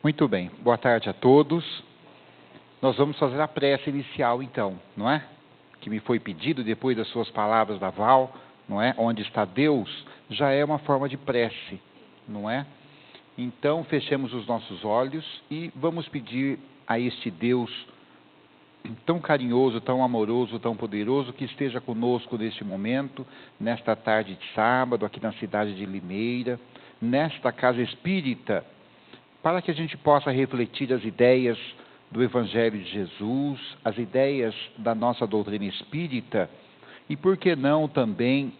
Muito bem, boa tarde a todos. Nós vamos fazer a prece inicial então, não é? Que me foi pedido depois das suas palavras da Val, não é? Onde está Deus, já é uma forma de prece, não é? Então, fechemos os nossos olhos e vamos pedir a este Deus tão carinhoso, tão amoroso, tão poderoso, que esteja conosco neste momento, nesta tarde de sábado, aqui na cidade de Limeira, nesta casa espírita, para que a gente possa refletir as ideias do Evangelho de Jesus, as ideias da nossa doutrina espírita, e por que não também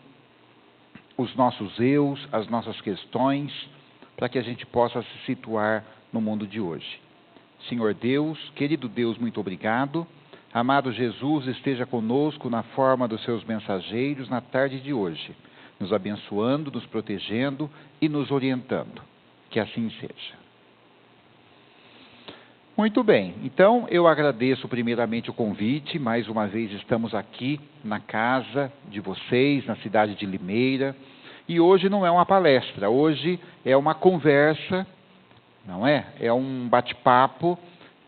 os nossos eus, as nossas questões, para que a gente possa se situar no mundo de hoje. Senhor Deus, querido Deus, muito obrigado. Amado Jesus, esteja conosco na forma dos seus mensageiros na tarde de hoje, nos abençoando, nos protegendo e nos orientando. Que assim seja. Muito bem, então eu agradeço primeiramente o convite, mais uma vez estamos aqui na casa de vocês, na cidade de Limeira, e hoje não é uma palestra, hoje é uma conversa, não é? É um bate-papo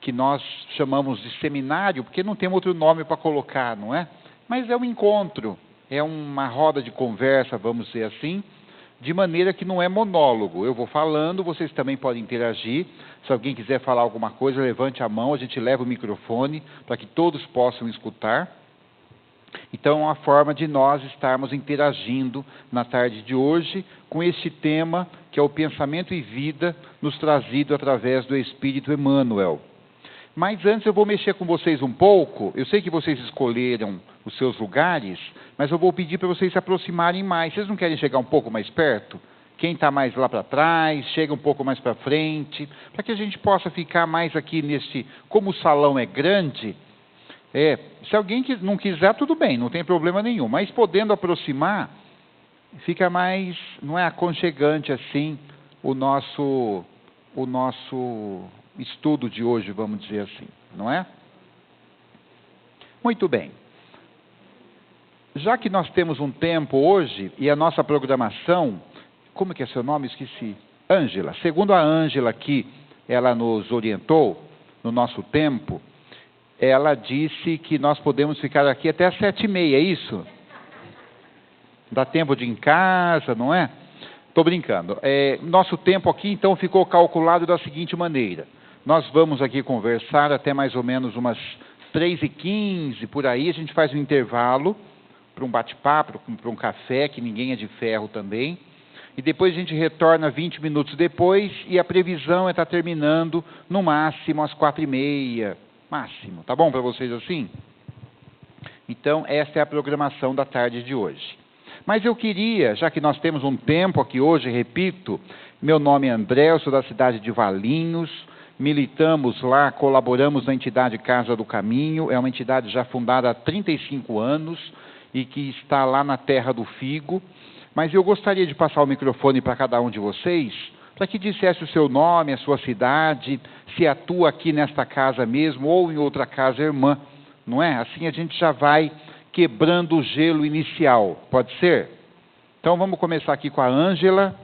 que nós chamamos de seminário, porque não tem outro nome para colocar, não é? Mas é um encontro, é uma roda de conversa, vamos dizer assim, de maneira que não é monólogo. Eu vou falando, vocês também podem interagir. Se alguém quiser falar alguma coisa, levante a mão, a gente leva o microfone para que todos possam escutar. Então, é uma forma de nós estarmos interagindo na tarde de hoje com este tema, que é o pensamento e vida, nos trazido através do Espírito Emmanuel. Mas antes eu vou mexer com vocês um pouco. Eu sei que vocês escolheram os seus lugares, mas eu vou pedir para vocês se aproximarem mais. Vocês não querem chegar um pouco mais perto? Quem está mais lá para trás, chega um pouco mais para frente, para que a gente possa ficar mais aqui nesse... Como o salão é grande, se alguém não quiser, tudo bem, não tem problema nenhum. Mas podendo aproximar, fica mais, não é aconchegante assim, o nosso estudo de hoje, vamos dizer assim, não é? Muito bem. Já que nós temos um tempo hoje, e a nossa programação, como que é seu nome? Esqueci. Ângela. Segundo a Ângela aqui, ela nos orientou, no nosso tempo, ela disse que nós podemos ficar aqui até às 7h30, é isso? Dá tempo de ir em casa, não é? Estou brincando. Nosso tempo aqui, então, ficou calculado da seguinte maneira. Nós vamos aqui conversar até mais ou menos umas 3h15, por aí. A gente faz um intervalo para um bate-papo, para um café, que ninguém é de ferro também. E depois a gente retorna 20 minutos depois e a previsão é estar terminando no máximo às 4h30. Máximo. Tá bom para vocês assim? Então, esta é a programação da tarde de hoje. Mas eu queria, já que nós temos um tempo aqui hoje, repito, meu nome é André, eu sou da cidade de Valinhos, militamos lá, colaboramos na entidade Casa do Caminho, é uma entidade já fundada há 35 anos e que está lá na Terra do Figo, mas eu gostaria de passar o microfone para cada um de vocês, para que dissesse o seu nome, a sua cidade, se atua aqui nesta casa mesmo ou em outra casa irmã, não é? Assim a gente já vai quebrando o gelo inicial, pode ser? Então vamos começar aqui com a Ângela.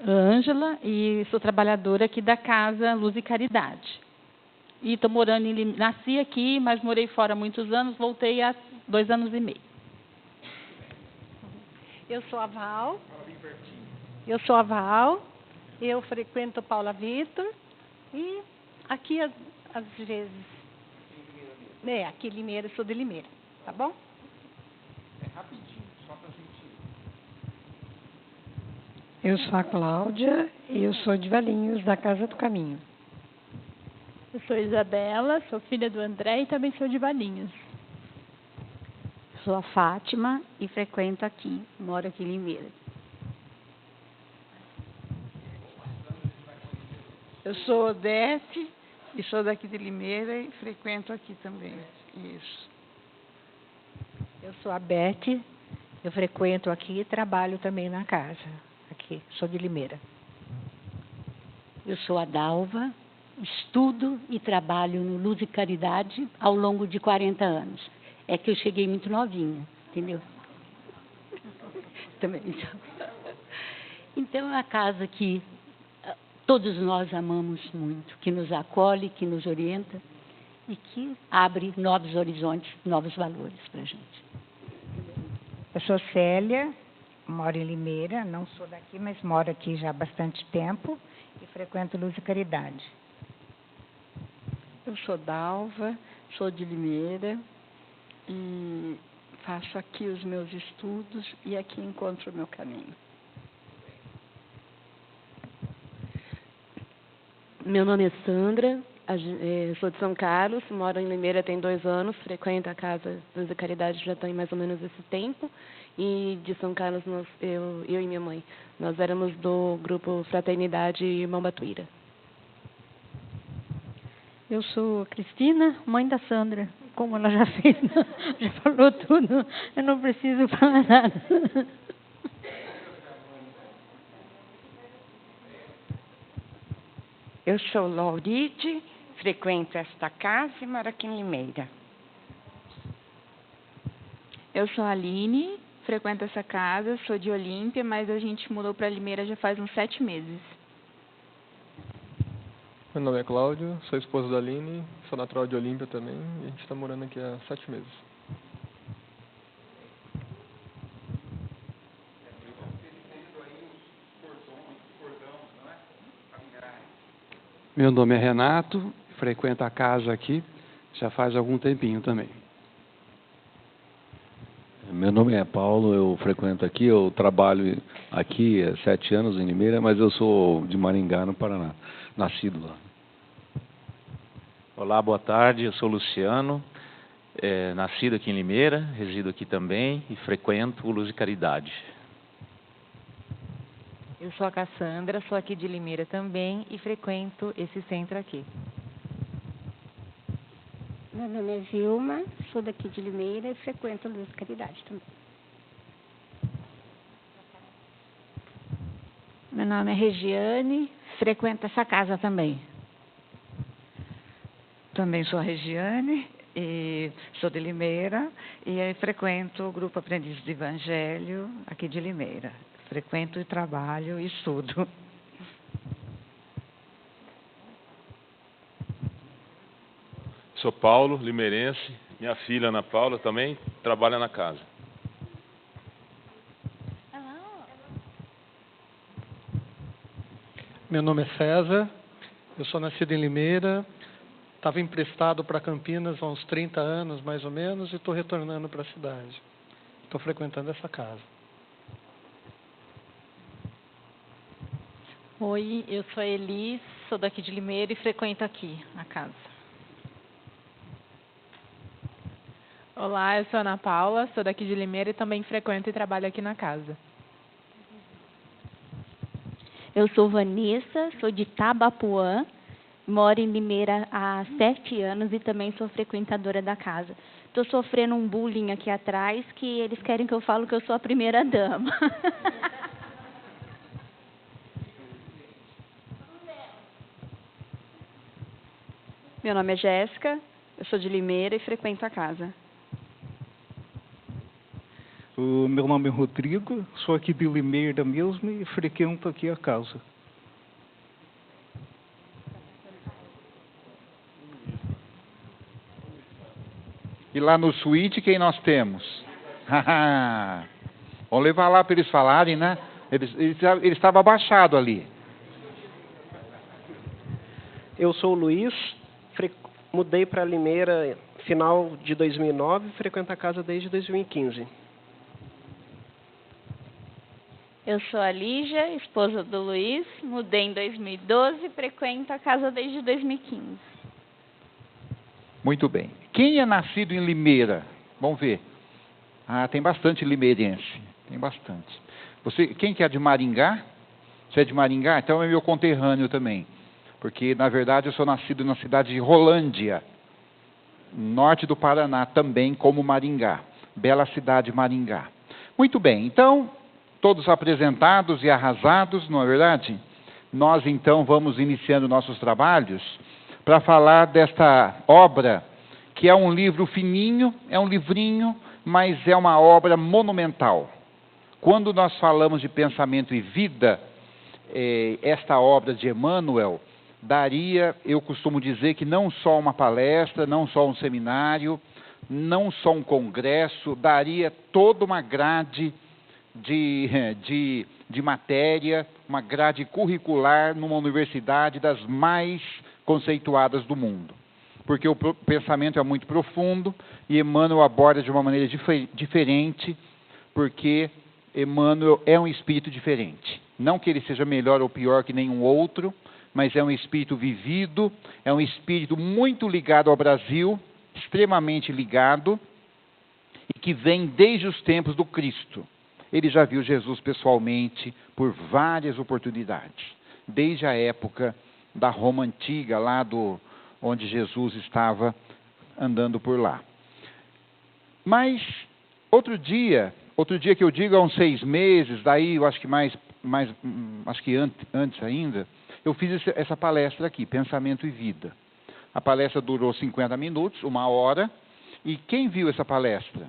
Ângela, e sou trabalhadora aqui da Casa Luz e Caridade. E estou morando nasci aqui, mas morei fora há muitos anos, voltei há 2 anos e meio. Eu sou a Val. Eu frequento Paula Vitor e aqui às vezes. Aqui em Limeira, eu sou de Limeira, tá bom? Rapidinho, só para a gente... Eu sou a Cláudia e eu sou de Valinhos, da Casa do Caminho. Eu sou Isabela, sou filha do André e também sou de Valinhos. Sou a Fátima e frequento aqui, moro aqui em Limeira. Eu sou Odete e sou daqui de Limeira e frequento aqui também. Isso. Eu sou a Beth, eu frequento aqui e trabalho também na casa. Aqui, sou de Limeira. Eu sou a Dalva, estudo e trabalho no Luz e Caridade ao longo de 40 anos. É que eu cheguei muito novinha, entendeu? Também. Então, é a casa que todos nós amamos muito, que nos acolhe, que nos orienta e que abre novos horizontes, novos valores para a gente. Eu sou Célia, moro em Limeira, não sou daqui, mas moro aqui já há bastante tempo e frequento Luz e Caridade. Eu sou Dalva, sou de Limeira e faço aqui os meus estudos e aqui encontro o meu caminho. Meu nome é Sandra, sou de São Carlos, moro em Limeira tem 2 anos, frequento a Casa Luz e Caridade já tem mais ou menos esse tempo. E de São Carlos, eu e minha mãe, nós éramos do grupo Fraternidade Irmão Batuíra. Eu sou Cristina, mãe da Sandra. Como ela já fez, já falou tudo, eu não preciso falar nada. Eu sou Lauride, frequento esta casa e moro aqui em Limeira. Eu sou a Aline, frequento essa casa, sou de Olímpia, mas a gente mudou para Limeira já faz uns 7 meses. Meu nome é Cláudio, sou esposo da Aline, sou natural de Olímpia também e a gente está morando aqui há 7 meses. Meu nome é Renato, frequento a casa aqui já faz algum tempinho também. Meu nome é Paulo, eu frequento aqui, eu trabalho aqui há 7 anos em Limeira, mas eu sou de Maringá, no Paraná, nascido lá. Olá, boa tarde, eu sou Luciano, nascido aqui em Limeira, resido aqui também e frequento o Luz e Caridade. Eu sou a Cassandra, sou aqui de Limeira também e frequento esse centro aqui. Meu nome é Vilma, sou daqui de Limeira e frequento a Luz e Caridade também. Meu nome é Regiane, frequento essa casa também. Também sou a Regiane, e sou de Limeira e frequento o Grupo Aprendiz do Evangelho aqui de Limeira. Frequento e trabalho e estudo. Sou Paulo, limeirense. Minha filha, Ana Paula, também trabalha na casa. Meu nome é César, eu sou nascido em Limeira, estava emprestado para Campinas há uns 30 anos, mais ou menos, e estou retornando para a cidade. Estou frequentando essa casa. Oi, eu sou a Elis, sou daqui de Limeira e frequento aqui a casa. Olá, eu sou a Ana Paula, sou daqui de Limeira e também frequento e trabalho aqui na casa. Eu sou Vanessa, sou de Tabapuã, moro em Limeira há 7 anos e também sou frequentadora da casa. Estou sofrendo um bullying aqui atrás que eles querem que eu fale que eu sou a primeira dama. Meu nome é Jéssica, eu sou de Limeira e frequento a casa. O meu nome é Rodrigo, sou aqui de Limeira mesmo e frequento aqui a casa. E lá no suíte, quem nós temos? Vamos levar lá para eles falarem, né? Ele estava abaixado ali. Eu sou o Luiz, mudei para Limeira final de 2009 e frequento a casa desde 2015. Eu sou a Lígia, esposa do Luiz, mudei em 2012 e frequento a casa desde 2015. Muito bem. Quem é nascido em Limeira? Vamos ver. Ah, tem bastante limeirense. Tem bastante. Quem que é de Maringá? Você é de Maringá? Então é meu conterrâneo também. Porque, na verdade, eu sou nascido na cidade de Rolândia, norte do Paraná, também como Maringá. Bela cidade, Maringá. Muito bem. Então, todos apresentados e arrasados, não é verdade? Nós, então, vamos iniciando nossos trabalhos para falar desta obra, que é um livro fininho, é um livrinho, mas é uma obra monumental. Quando nós falamos de pensamento e vida, esta obra de Emmanuel daria, eu costumo dizer que não só uma palestra, não só um seminário, não só um congresso, daria toda uma grade de matéria, uma grade curricular numa universidade das mais conceituadas do mundo. Porque o pensamento é muito profundo e Emmanuel aborda de uma maneira diferente, porque Emmanuel é um espírito diferente. Não que ele seja melhor ou pior que nenhum outro, mas é um espírito vivido, é um espírito muito ligado ao Brasil, extremamente ligado, e que vem desde os tempos do Cristo. Ele já viu Jesus pessoalmente por várias oportunidades, desde a época da Roma Antiga, lá onde Jesus estava andando por lá. Mas, outro dia que eu digo há uns 6 meses, daí eu acho que acho que antes ainda, eu fiz essa palestra aqui, Pensamento e Vida. A palestra durou 50 minutos, 1 hora, e quem viu essa palestra?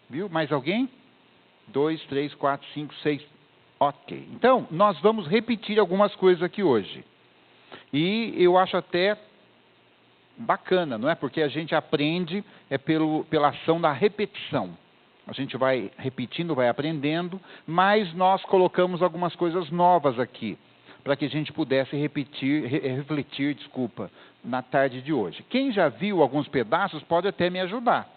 Viu? Mais alguém? 2, 3, 4, 5, 6. Ok. Então, nós vamos repetir algumas coisas aqui hoje. E eu acho até bacana, não é? Porque a gente aprende pela ação da repetição. A gente vai repetindo, vai aprendendo, mas nós colocamos algumas coisas novas aqui, para que a gente pudesse refletir, na tarde de hoje. Quem já viu alguns pedaços pode até me ajudar,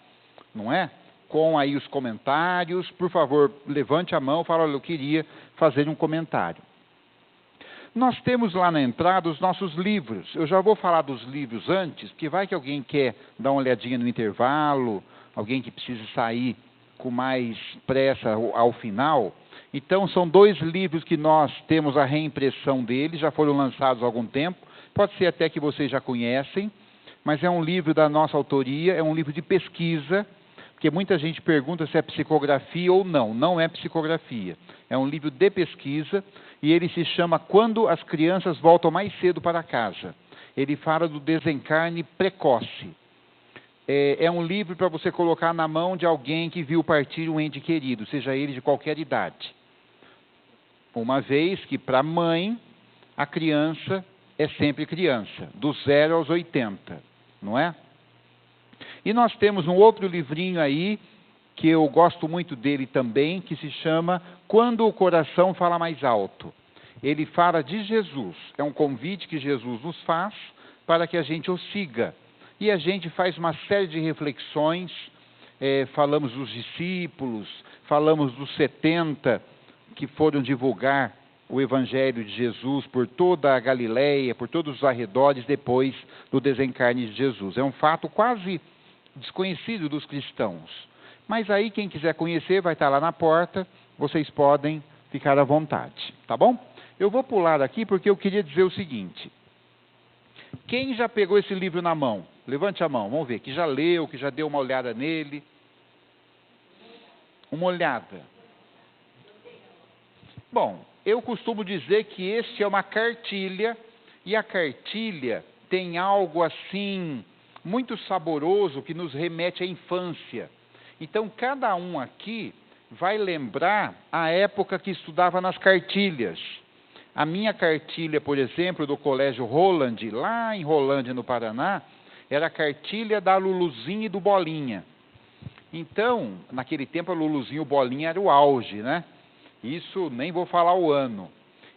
não é? Com aí os comentários, por favor, levante a mão e fala, olha, eu queria fazer um comentário. Nós temos lá na entrada os nossos livros. Eu já vou falar dos livros antes, porque vai que alguém quer dar uma olhadinha no intervalo, alguém que precisa sair com mais pressa ao final. Então, são 2 livros que nós temos a reimpressão deles, já foram lançados há algum tempo, pode ser até que vocês já conhecem, mas é um livro da nossa autoria, é um livro de pesquisa, porque muita gente pergunta se é psicografia ou não. Não é psicografia, é um livro de pesquisa, e ele se chama Quando as Crianças Voltam Mais Cedo para Casa. Ele fala do desencarne precoce. É um livro para você colocar na mão de alguém que viu partir um ente querido, seja ele de qualquer idade. Uma vez que, para a mãe, a criança é sempre criança, do 0 aos 80, não é? E nós temos um outro livrinho aí, que eu gosto muito dele também, que se chama Quando o Coração Fala Mais Alto. Ele fala de Jesus, é um convite que Jesus nos faz para que a gente o siga. E a gente faz uma série de reflexões, falamos dos discípulos, falamos dos 70 que foram divulgar o Evangelho de Jesus por toda a Galileia, por todos os arredores, depois do desencarne de Jesus. É um fato quase desconhecido dos cristãos. Mas aí, quem quiser conhecer, vai estar lá na porta, vocês podem ficar à vontade, tá bom? Eu vou pular aqui porque eu queria dizer o seguinte. Quem já pegou esse livro na mão? Levante a mão, vamos ver, que já leu, que já deu uma olhada nele. Uma olhada. Bom, eu costumo dizer que este é uma cartilha, e a cartilha tem algo assim, muito saboroso, que nos remete à infância. Então, cada um aqui vai lembrar a época que estudava nas cartilhas. A minha cartilha, por exemplo, do Colégio Roland, lá em Rolândia, no Paraná, era a cartilha da Luluzinha e do Bolinha. Então, naquele tempo, a Luluzinha e o Bolinha era o auge, né? Isso, nem vou falar o ano.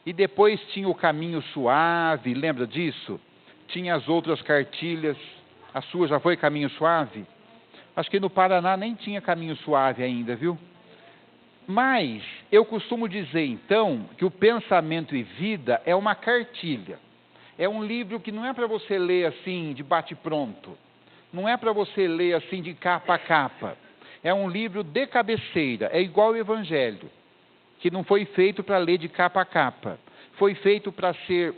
E depois tinha o Caminho Suave, lembra disso? Tinha as outras cartilhas. A sua já foi Caminho Suave? Acho que no Paraná nem tinha Caminho Suave ainda, viu? Mas eu costumo dizer, então, que o Pensamento e Vida é uma cartilha. É um livro que não é para você ler assim, de bate-pronto. Não é para você ler assim, de capa a capa. É um livro de cabeceira, é igual o Evangelho, que não foi feito para ler de capa a capa. Foi feito para ser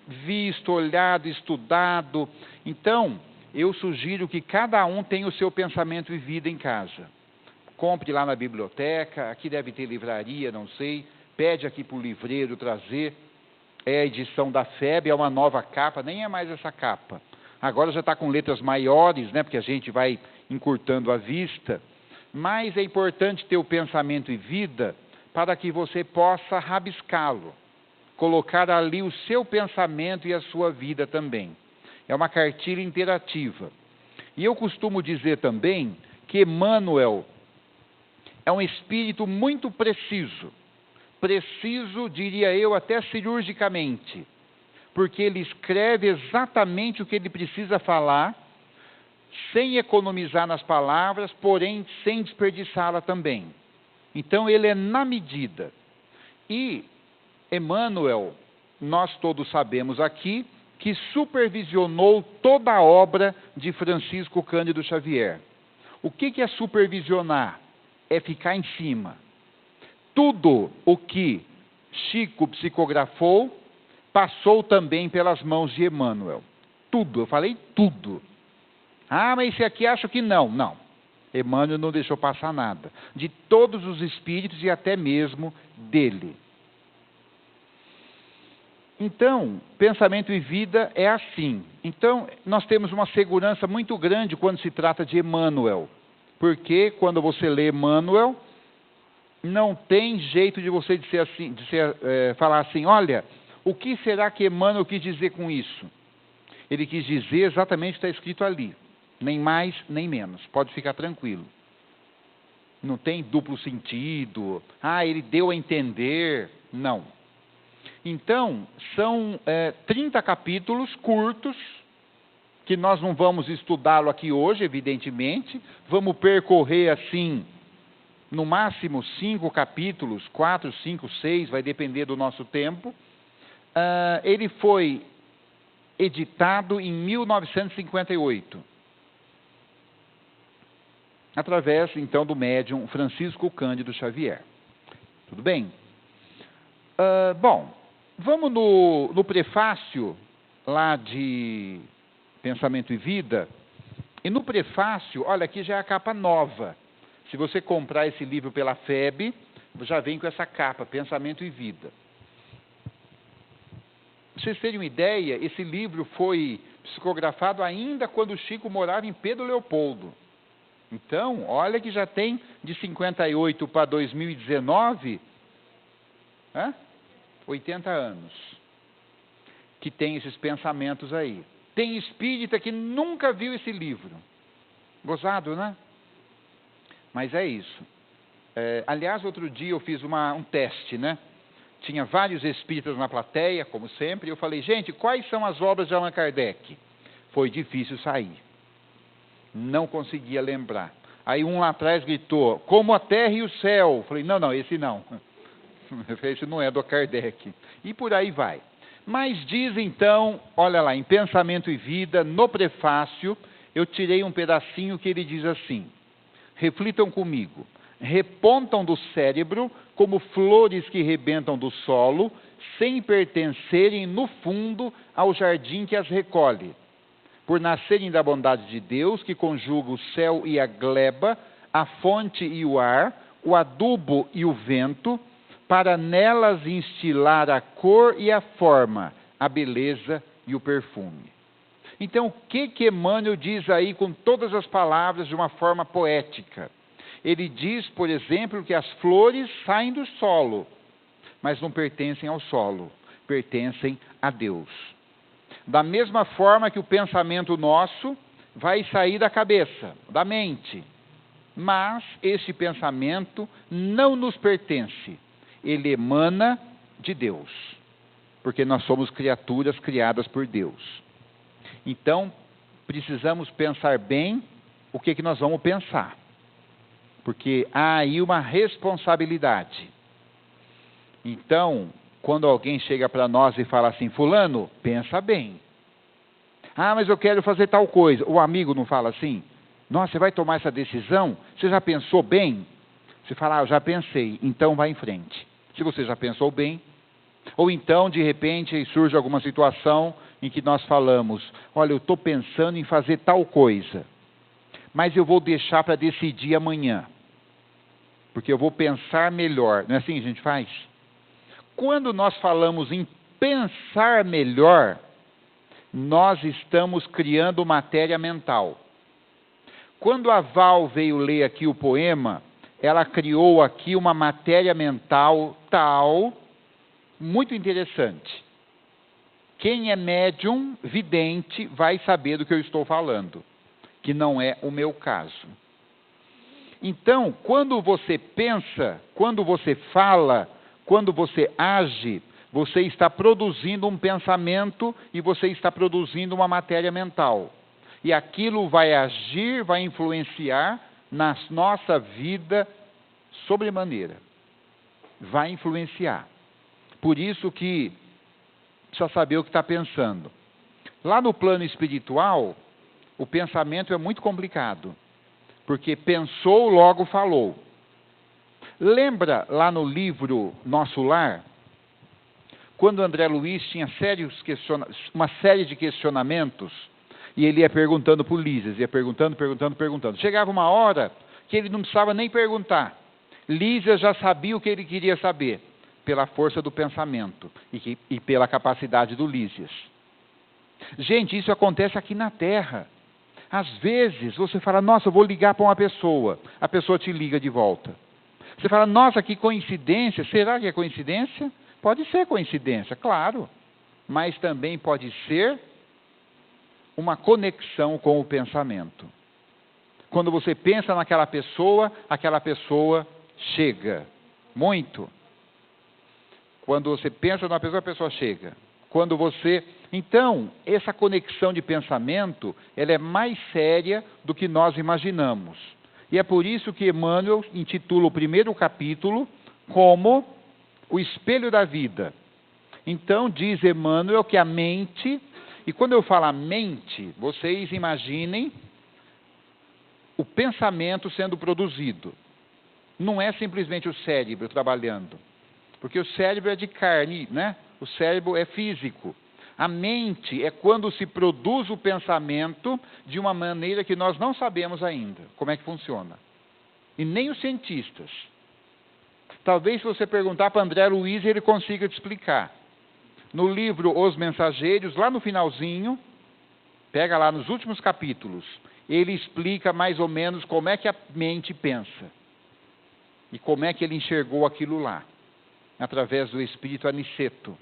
visto, olhado, estudado. Então, eu sugiro que cada um tenha o seu Pensamento e Vida em casa. Compre lá na biblioteca, aqui deve ter livraria, não sei. Pede aqui para o livreiro trazer. É a edição da FEB, é uma nova capa, nem é mais essa capa. Agora já está com letras maiores, né, porque a gente vai encurtando a vista. Mas é importante ter o Pensamento e Vida para que você possa rabiscá-lo. colocar ali o seu pensamento e a sua vida também. É uma cartilha interativa. E eu costumo dizer também que Emmanuel é um espírito muito preciso. Preciso, diria eu, até cirurgicamente. Porque ele escreve exatamente o que ele precisa falar, sem economizar nas palavras, porém sem desperdiçá-la também. Então ele é na medida. E Emmanuel, nós todos sabemos aqui, que supervisionou toda a obra de Francisco Cândido Xavier. O que é supervisionar? É ficar em cima. Tudo o que Chico psicografou, passou também pelas mãos de Emmanuel. Tudo, eu falei tudo. Ah, mas esse aqui acho que não. Não. Emmanuel não deixou passar nada. De todos os espíritos e até mesmo dele. Então, pensamento e vida é assim. Então, nós temos uma segurança muito grande quando se trata de Emmanuel. Porque quando você lê Emmanuel, não tem jeito de você dizer assim, falar assim, olha, o que será que Emmanuel quis dizer com isso? Ele quis dizer exatamente o que está escrito ali. Nem mais, nem menos. Pode ficar tranquilo. Não tem duplo sentido. Ah, ele deu a entender. Não. Então, são 30 capítulos curtos, que nós não vamos estudá-lo aqui hoje, evidentemente. Vamos percorrer assim, no máximo 5 capítulos, 4, 5, 6, vai depender do nosso tempo. Ele foi editado em 1958, através, então, do médium Francisco Cândido Xavier. Tudo bem? Bom, vamos no prefácio lá de Pensamento e Vida. E no prefácio, olha, aqui já é a capa nova. Se você comprar esse livro pela FEB, já vem com essa capa, Pensamento e Vida. Para vocês terem uma ideia, esse livro foi psicografado ainda quando o Chico morava em Pedro Leopoldo. Então, olha que já tem de 58 para 2019, 80 anos, que tem esses pensamentos aí. Tem espírita que nunca viu esse livro. Gozado, né? Mas é isso. Aliás, outro dia eu fiz um teste, né? Tinha vários espíritas na plateia, como sempre, e eu falei, gente, quais são as obras de Allan Kardec? Foi difícil sair. Não conseguia lembrar. Aí um lá atrás gritou, Como a Terra e o Céu. Eu falei, não, esse não. Esse não é do Kardec. E por aí vai. Mas diz então, olha lá, em Pensamento e Vida, no prefácio, eu tirei um pedacinho que ele diz assim, reflitam comigo, repontam do cérebro como flores que rebentam do solo, sem pertencerem, no fundo, ao jardim que as recolhe. Por nascerem da bondade de Deus, que conjuga o céu e a gleba, a fonte e o ar, o adubo e o vento, para nelas instilar a cor e a forma, a beleza e o perfume. Então, o que Emmanuel diz aí com todas as palavras de uma forma poética? Ele diz, por exemplo, que as flores saem do solo, mas não pertencem ao solo, pertencem a Deus. Da mesma forma que o pensamento nosso vai sair da cabeça, da mente, mas esse pensamento não nos pertence, ele emana de Deus, porque nós somos criaturas criadas por Deus. Então, precisamos pensar bem o que nós vamos pensar, porque há aí uma responsabilidade. Então, quando alguém chega para nós e fala assim, fulano, pensa bem. Ah, mas eu quero fazer tal coisa. O amigo não fala assim? Nossa, você vai tomar essa decisão? Você já pensou bem? Você fala, eu já pensei, então vai em frente. Se você já pensou bem, ou então, de repente, surge alguma situação em que nós falamos, olha, eu estou pensando em fazer tal coisa, mas eu vou deixar para decidir amanhã, porque eu vou pensar melhor. Não é assim que a gente faz? Quando nós falamos em pensar melhor, nós estamos criando matéria mental. Quando a Val veio ler aqui o poema, ela criou aqui uma matéria mental tal muito interessante. Quem é médium, vidente, vai saber do que eu estou falando, que não é o meu caso. Então, quando você pensa, quando você fala, quando você age, você está produzindo um pensamento e você está produzindo uma matéria mental. E aquilo vai agir, vai influenciar na nossa vida sobremaneira. Vai influenciar. Por isso que precisa saber o que está pensando. Lá no plano espiritual, o pensamento é muito complicado. Porque pensou, logo falou. Lembra lá no livro Nosso Lar, quando André Luiz tinha uma série de questionamentos, e ele ia perguntando para o Lísias, ia perguntando. Chegava uma hora que ele não precisava nem perguntar. Lísias já sabia o que ele queria saber, pela força do pensamento e pela capacidade do Lísias. Gente, isso acontece aqui na Terra. Às vezes você fala, nossa, eu vou ligar para uma pessoa. A pessoa te liga de volta. Você fala, nossa, que coincidência. Será que é coincidência? Pode ser coincidência, claro. Mas também pode ser uma conexão com o pensamento. Quando você pensa naquela pessoa chega. Muito. Quando você pensa numa pessoa, a pessoa chega. Então, essa conexão de pensamento, ela é mais séria do que nós imaginamos. E é por isso que Emmanuel intitula o primeiro capítulo como o espelho da vida. Então, diz Emmanuel que a mente, e quando eu falo a mente, vocês imaginem o pensamento sendo produzido. Não é simplesmente o cérebro trabalhando. Porque o cérebro é de carne, né? O cérebro é físico. A mente é quando se produz o pensamento de uma maneira que nós não sabemos ainda como é que funciona. E nem os cientistas. Talvez se você perguntar para André Luiz, ele consiga te explicar. No livro Os Mensageiros, lá no finalzinho, pega lá nos últimos capítulos, ele explica mais ou menos como é que a mente pensa. E como é que ele enxergou aquilo lá, através do espírito Aniceto.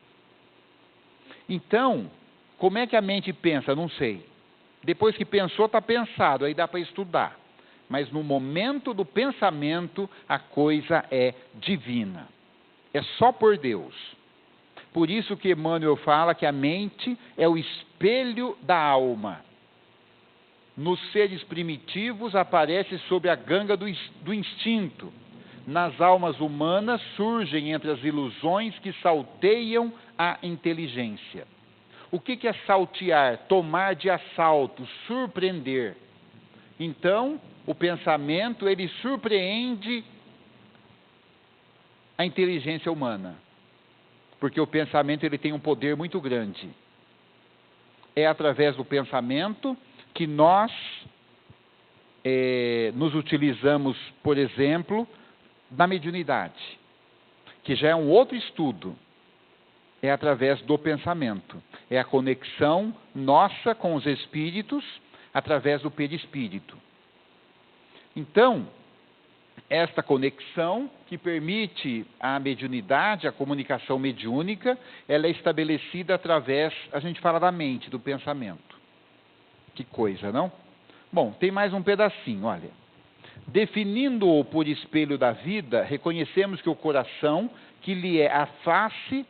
Então, como é que a mente pensa? Não sei. Depois que pensou, está pensado, aí dá para estudar. Mas no momento do pensamento, a coisa é divina. É só por Deus. Por isso que Emmanuel fala que a mente é o espelho da alma. Nos seres primitivos aparece sob a ganga do instinto. Nas almas humanas surgem entre as ilusões que salteiam a inteligência. O que é saltear? Tomar de assalto, surpreender. Então, o pensamento, ele surpreende a inteligência humana. Porque o pensamento, ele tem um poder muito grande. É através do pensamento que nós nos utilizamos, por exemplo, da mediunidade, que já é um outro estudo. É através do pensamento. É a conexão nossa com os espíritos através do perispírito. Então, esta conexão que permite a mediunidade, a comunicação mediúnica, ela é estabelecida através, a gente fala da mente, do pensamento. Que coisa, não? Bom, tem mais um pedacinho, olha. Definindo-o por espelho da vida, reconhecemos que o coração, que lhe é a face,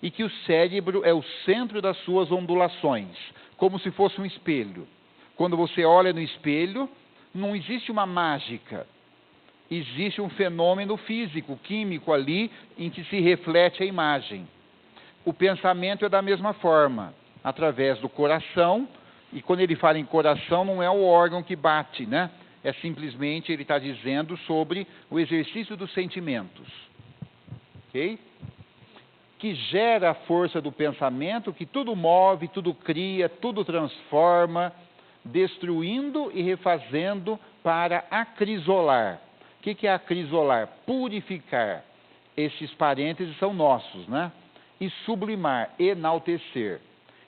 e que o cérebro é o centro das suas ondulações, como se fosse um espelho. Quando você olha no espelho, não existe uma mágica. Existe um fenômeno físico, químico ali, em que se reflete a imagem. O pensamento é da mesma forma, através do coração, e quando ele fala em coração, não é o órgão que bate, né? É simplesmente, ele está dizendo sobre o exercício dos sentimentos. Ok? Que gera a força do pensamento, que tudo move, tudo cria, tudo transforma, destruindo e refazendo para acrisolar. O que é acrisolar? Purificar. Esses parênteses são nossos, né? E sublimar, enaltecer.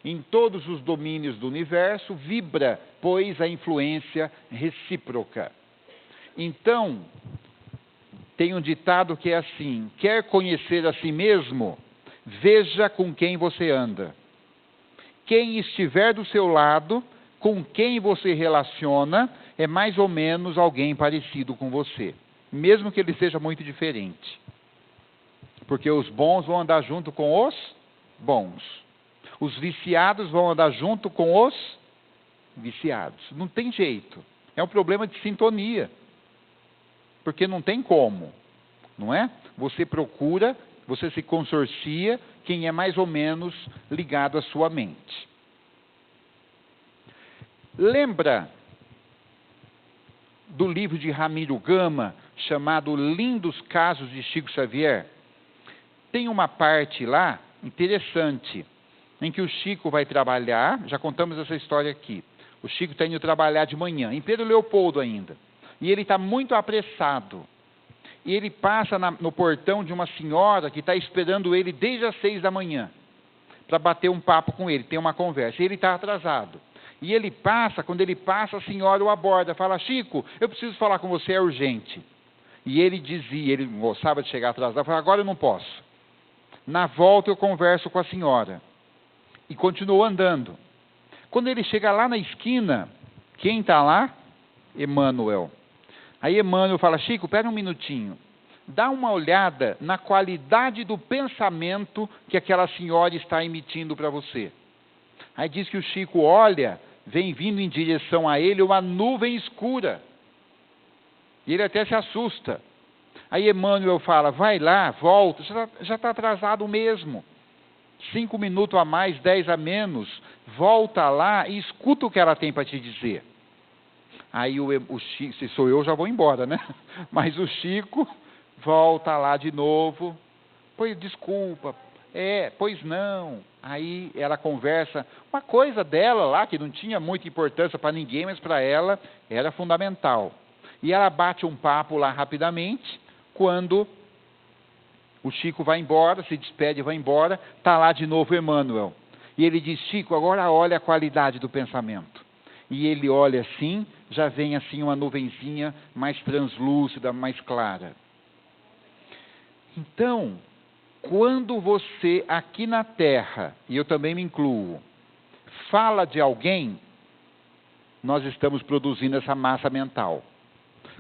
Em todos os domínios do universo, vibra, pois, a influência recíproca. Então, tem um ditado que é assim: quer conhecer a si mesmo? veja com quem você anda. Quem estiver do seu lado, com quem você relaciona, é mais ou menos alguém parecido com você, mesmo que ele seja muito diferente. Porque os bons vão andar junto com os bons. Os viciados vão andar junto com os viciados. Não tem jeito. É um problema de sintonia. Porque não tem como, não é? Você procura, você se consorcia quem é mais ou menos ligado à sua mente. Lembra do livro de Ramiro Gama, chamado Lindos Casos de Chico Xavier? Tem uma parte lá, interessante, em que o Chico vai trabalhar, já contamos essa história aqui. O Chico está indo trabalhar de manhã, em Pedro Leopoldo ainda. E ele está muito apressado. E ele passa no portão de uma senhora que está esperando ele desde as 6 da manhã, para bater um papo com ele, ter uma conversa. E ele está atrasado. E ele passa, quando ele passa, a senhora o aborda, fala: Chico, eu preciso falar com você, é urgente. E ele dizia, ele gostava de chegar atrasado, falava: agora eu não posso. Na volta eu converso com a senhora. E continuou andando. Quando ele chega lá na esquina, quem está lá? Emmanuel. Aí Emmanuel fala: Chico, pera um minutinho. Dá uma olhada na qualidade do pensamento que aquela senhora está emitindo para você. Aí diz que o Chico olha, vem vindo em direção a ele uma nuvem escura. E ele até se assusta. Aí Emmanuel fala: vai lá, volta, já está atrasado mesmo. 5 minutos a mais, 10 a menos, volta lá e escuta o que ela tem para te dizer. Aí o Chico, se sou eu, já vou embora, né? Mas o Chico volta lá de novo. Pois desculpa, pois não. Aí ela conversa, uma coisa dela lá, que não tinha muita importância para ninguém, mas para ela era fundamental. E ela bate um papo lá rapidamente, quando o Chico vai embora, se despede e vai embora, está lá de novo Emmanuel. E ele diz: Chico, agora olha a qualidade do pensamento. E ele olha assim, já vem assim uma nuvenzinha mais translúcida, mais clara. Então, quando você aqui na Terra, e eu também me incluo, fala de alguém, nós estamos produzindo essa massa mental.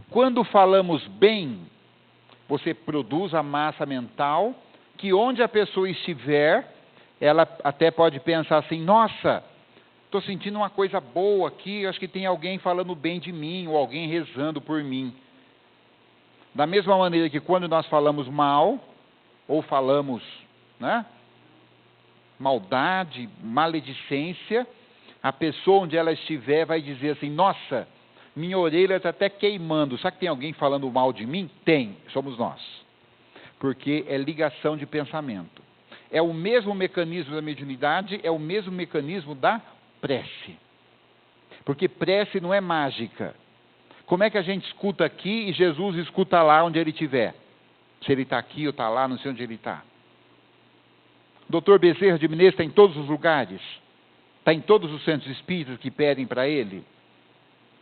Quando falamos bem, você produz a massa mental, que onde a pessoa estiver, ela até pode pensar assim: nossa, estou sentindo uma coisa boa aqui, acho que tem alguém falando bem de mim, ou alguém rezando por mim. Da mesma maneira que quando nós falamos mal, ou falamos, né, maldade, maledicência, a pessoa onde ela estiver vai dizer assim: nossa, minha orelha está até queimando, será que tem alguém falando mal de mim? Tem, somos nós. Porque é ligação de pensamento. É o mesmo mecanismo da mediunidade, é o mesmo mecanismo da prece. Porque prece não é mágica. Como é que a gente escuta aqui e Jesus escuta lá onde ele estiver? Se ele está aqui ou está lá, não sei onde ele está. Dr. Bezerra de Menezes está em todos os lugares? Está em todos os centros espíritas que pedem para ele?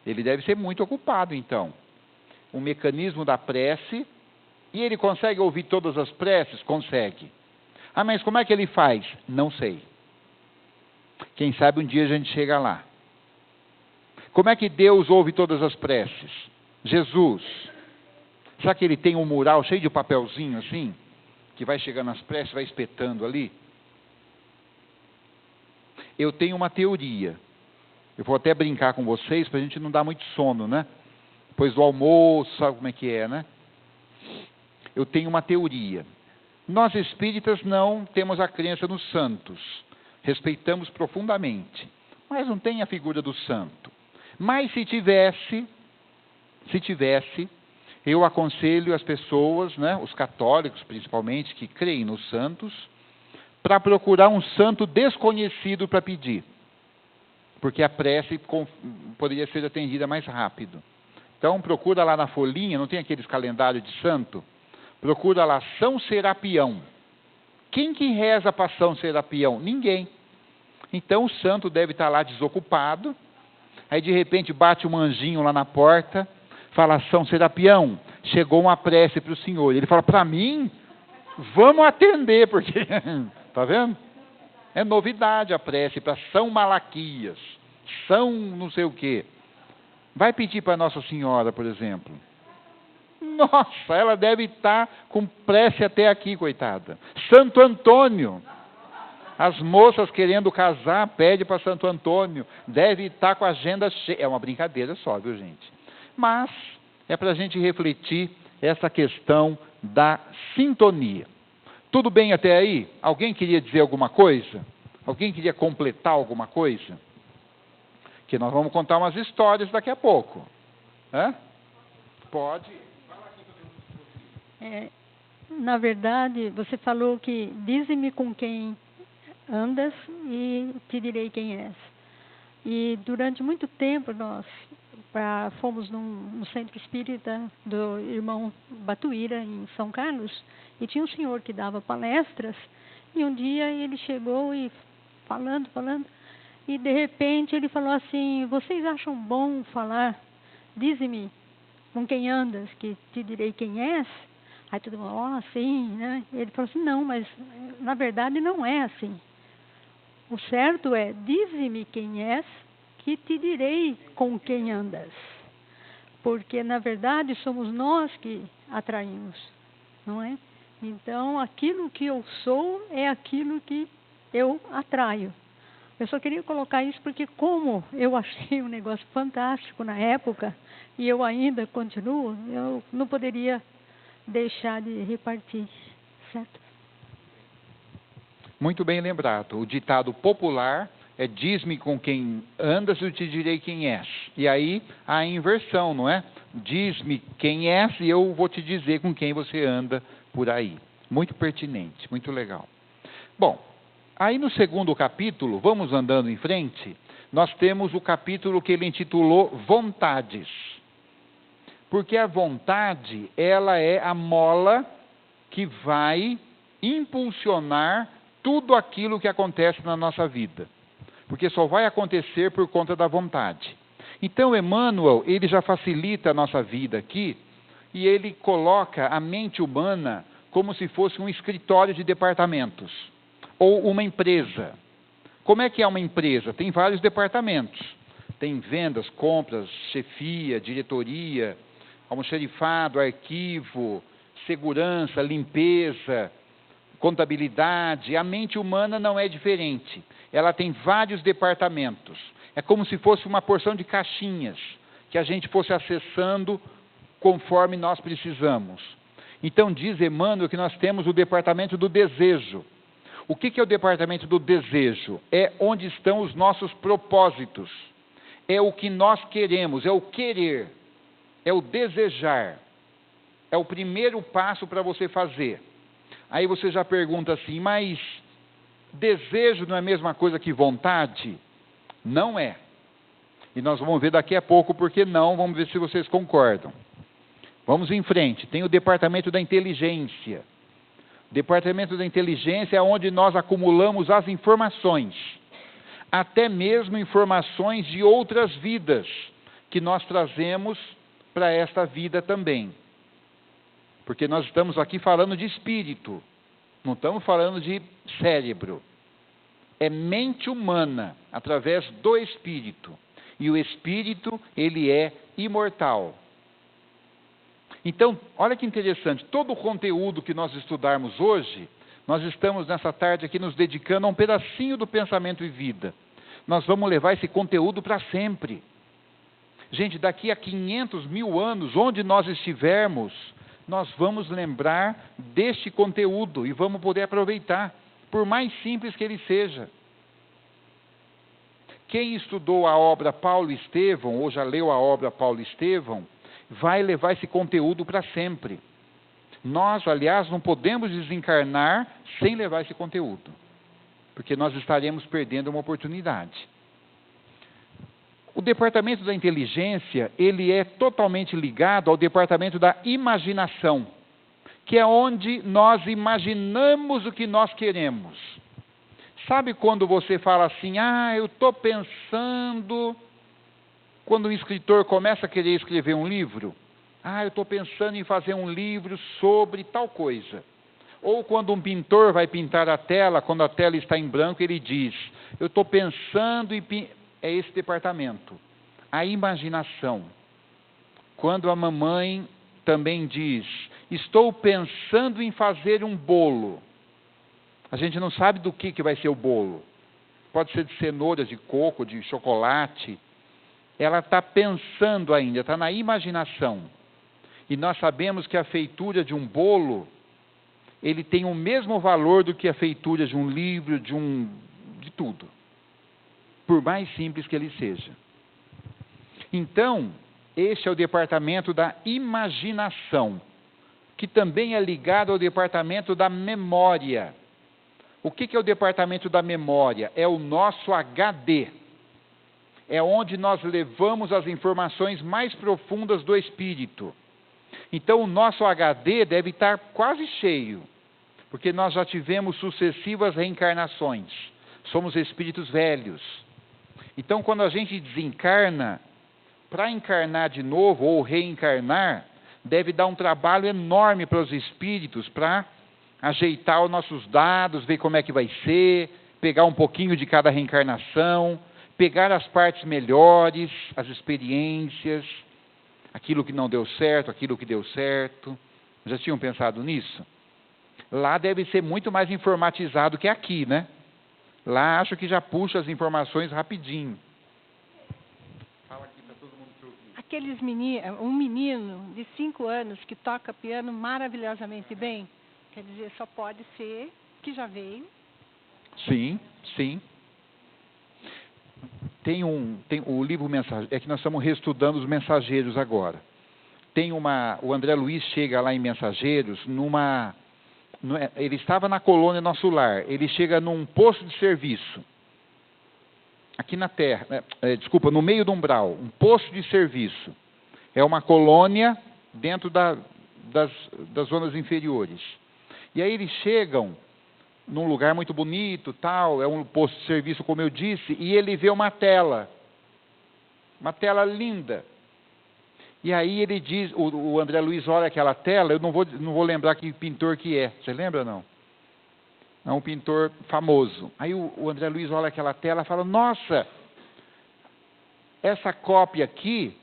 Ele deve ser muito ocupado, então. O mecanismo da prece, e ele consegue ouvir todas as preces? Consegue. Ah, mas como é que ele faz? Não sei. Quem sabe um dia a gente chega lá. Como é que Deus ouve todas as preces? Jesus. Será que ele tem um mural cheio de papelzinho assim? Que vai chegando nas preces, vai espetando ali? Eu tenho uma teoria. Eu vou até brincar com vocês para a gente não dar muito sono, né? Depois do almoço, sabe como é que é, né? Eu tenho uma teoria. Nós espíritas não temos a crença nos santos. Respeitamos profundamente. Mas não tem a figura do santo. Mas se tivesse, eu aconselho as pessoas, né, os católicos principalmente, que creem nos santos, para procurar um santo desconhecido para pedir. Porque a prece poderia ser atendida mais rápido. Então, procura lá na folhinha, não tem aqueles calendários de santo? Procura lá São Serapião. Quem que reza para São Serapião? Ninguém. Então, o santo deve estar lá desocupado. Aí, de repente, bate um anjinho lá na porta, fala: São Serapião, chegou uma prece para o senhor. Ele fala: para mim? Vamos atender, porque, tá vendo? É novidade a prece para São Malaquias, São não sei o quê. Vai pedir para Nossa Senhora, por exemplo. Nossa, ela deve estar com prece até aqui, coitada. Santo Antônio. As moças querendo casar, pede para Santo Antônio. Deve estar com a agenda cheia. É uma brincadeira só, viu, gente? Mas é para a gente refletir essa questão da sintonia. Tudo bem até aí? Alguém queria dizer alguma coisa? Alguém queria completar alguma coisa? Que nós vamos contar umas histórias daqui a pouco. Hã? Pode. Na verdade, você falou que dize-me com quem andas e te direi quem és. E durante muito tempo nós fomos no centro espírita do irmão Batuíra, em São Carlos, e tinha um senhor que dava palestras, e um dia ele chegou e falando, e de repente ele falou assim: vocês acham bom falar, dize-me com quem andas, que te direi quem és? Aí todo mundo, sim, né? Ele falou assim: não, mas na verdade não é assim. O certo é, dize-me quem és, que te direi com quem andas. Porque, na verdade, somos nós que atraímos, não é? Então, aquilo que eu sou é aquilo que eu atraio. Eu só queria colocar isso porque, como eu achei um negócio fantástico na época, e eu ainda continuo, eu não poderia deixar de repartir, certo? Muito bem lembrado. O ditado popular é: diz-me com quem andas e eu te direi quem és. E aí há a inversão, não é? Diz-me quem és e eu vou te dizer com quem você anda por aí. Muito pertinente, muito legal. Bom, aí no segundo capítulo, vamos andando em frente, nós temos o capítulo que ele intitulou Vontades. Porque a vontade, ela é a mola que vai impulsionar tudo aquilo que acontece na nossa vida. Porque só vai acontecer por conta da vontade. Então, Emmanuel, ele já facilita a nossa vida aqui, e ele coloca a mente humana como se fosse um escritório de departamentos, ou uma empresa. Como é que é uma empresa? Tem vários departamentos. Tem vendas, compras, chefia, diretoria, almoxerifado, arquivo, segurança, limpeza, contabilidade. A mente humana não é diferente. Ela tem vários departamentos. É como se fosse uma porção de caixinhas que a gente fosse acessando conforme nós precisamos. Então diz Emmanuel que nós temos o departamento do desejo. O que é o departamento do desejo? É onde estão os nossos propósitos. É o que nós queremos, é o querer, é o desejar. É o primeiro passo para você fazer. Aí você já pergunta assim: mas desejo não é a mesma coisa que vontade? Não é. E nós vamos ver daqui a pouco porque não, vamos ver se vocês concordam. Vamos em frente. Tem o departamento da inteligência. O departamento da inteligência é onde nós acumulamos as informações, até mesmo informações de outras vidas, que nós trazemos para esta vida também. Porque nós estamos aqui falando de espírito, não estamos falando de cérebro. É mente humana, através do espírito. E o espírito, ele é imortal. Então, olha que interessante, todo o conteúdo que nós estudarmos hoje, nós estamos nessa tarde aqui nos dedicando a um pedacinho do pensamento e vida. Nós vamos levar esse conteúdo para sempre. Gente, daqui a 500 mil anos, onde nós estivermos, nós vamos lembrar deste conteúdo e vamos poder aproveitar, por mais simples que ele seja. Quem estudou a obra Paulo e Estevão, ou já leu a obra Paulo e Estevão, vai levar esse conteúdo para sempre. Nós, aliás, não podemos desencarnar sem levar esse conteúdo, porque nós estaremos perdendo uma oportunidade. O departamento da inteligência, ele é totalmente ligado ao departamento da imaginação, que é onde nós imaginamos o que nós queremos. Sabe quando você fala assim: eu estou pensando... Quando um escritor começa a querer escrever um livro, eu estou pensando em fazer um livro sobre tal coisa. Ou quando um pintor vai pintar a tela, quando a tela está em branco, ele diz, eu estou pensando em... É esse departamento. A imaginação. Quando a mamãe também diz, estou pensando em fazer um bolo. A gente não sabe do que vai ser o bolo. Pode ser de cenoura, de coco, de chocolate. Ela está pensando ainda, está na imaginação. E nós sabemos que a feitura de um bolo, ele tem o mesmo valor do que a feitura de um livro, de tudo. Por mais simples que ele seja. Então, este é o departamento da imaginação, que também é ligado ao departamento da memória. O que é o departamento da memória? É o nosso HD. É onde nós levamos as informações mais profundas do espírito. Então, o nosso HD deve estar quase cheio, porque nós já tivemos sucessivas reencarnações. Somos espíritos velhos. Então, quando a gente desencarna, para encarnar de novo ou reencarnar, deve dar um trabalho enorme para os espíritos, para ajeitar os nossos dados, ver como é que vai ser, pegar um pouquinho de cada reencarnação, pegar as partes melhores, as experiências, aquilo que não deu certo, aquilo que deu certo. Já tinham pensado nisso? Lá deve ser muito mais informatizado que aqui, né? Lá acho que já puxa as informações rapidinho. Fala aqui para todo mundo te ouvir. Um menino de 5 anos que toca piano maravilhosamente bem, quer dizer, só pode ser que já veio. Sim, sim. Tem o livro Mensageiro, é que nós estamos reestudando os mensageiros agora. O André Luiz chega lá em Mensageiros, ele estava na colônia Nosso Lar, ele chega num posto de serviço, aqui na Terra, no meio do umbral, um posto de serviço. É uma colônia dentro das zonas inferiores. E aí eles chegam num lugar muito bonito, tal, é um posto de serviço, como eu disse, e ele vê uma tela linda. E aí ele diz, o André Luiz olha aquela tela, eu não vou lembrar que pintor que é, você lembra não? É um pintor famoso. Aí o André Luiz olha aquela tela e fala, nossa, essa cópia aqui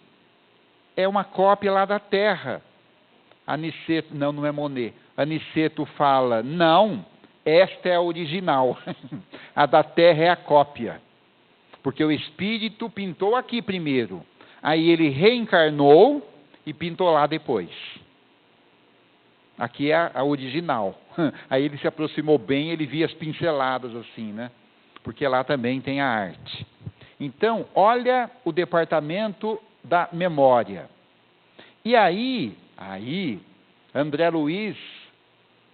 é uma cópia lá da Terra. Aniceto, não é Monet. Aniceto fala, não, esta é a original. A da Terra é a cópia. Porque o espírito pintou aqui primeiro. Aí ele reencarnou e pintou lá depois. Aqui é a original. Aí ele se aproximou bem, ele via as pinceladas assim, né? Porque lá também tem a arte. Então, olha o departamento da memória. E aí, André Luiz